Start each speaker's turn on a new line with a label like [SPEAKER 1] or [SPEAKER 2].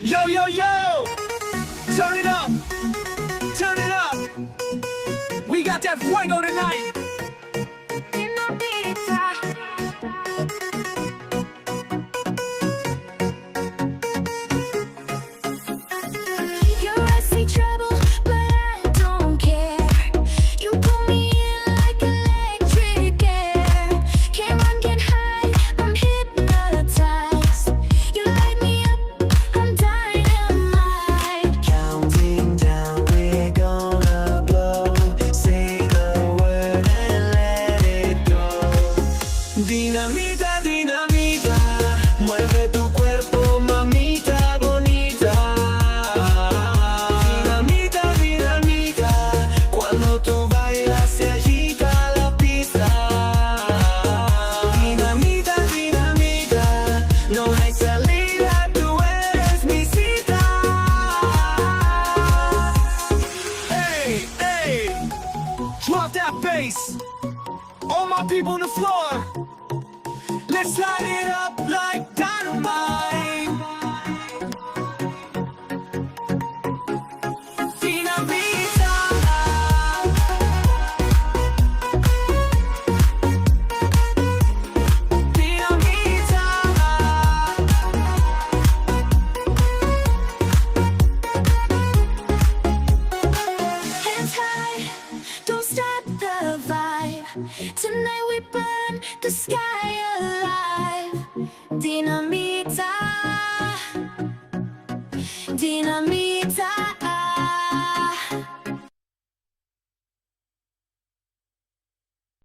[SPEAKER 1] Yo, yo, yo! Turn it up! Turn it up! We got that fuego tonight!
[SPEAKER 2] Your eyes see trouble, but I don't care. You pull me in like electric air. Can't run, get high, I'm hypnotized. You light me up, I'm dynamite.
[SPEAKER 3] Counting down, we're gonna blow. Say the word and let it go. Dinamita, dinamita, mueve tu cuerpo, mamita bonita. Dinamita, dinamita, cuando tú bailas se agita la pista. Dinamita, dinamita, no hay salida, tú eres mi cita.
[SPEAKER 1] Hey, hey! Drop that bass! All my people on the floor! Let's light it up like dynamite! Dinamita! Dinamita!
[SPEAKER 2] Hands high, don't stop the vibe. Tonight we burn the sky alive. Dinamita, dinamita.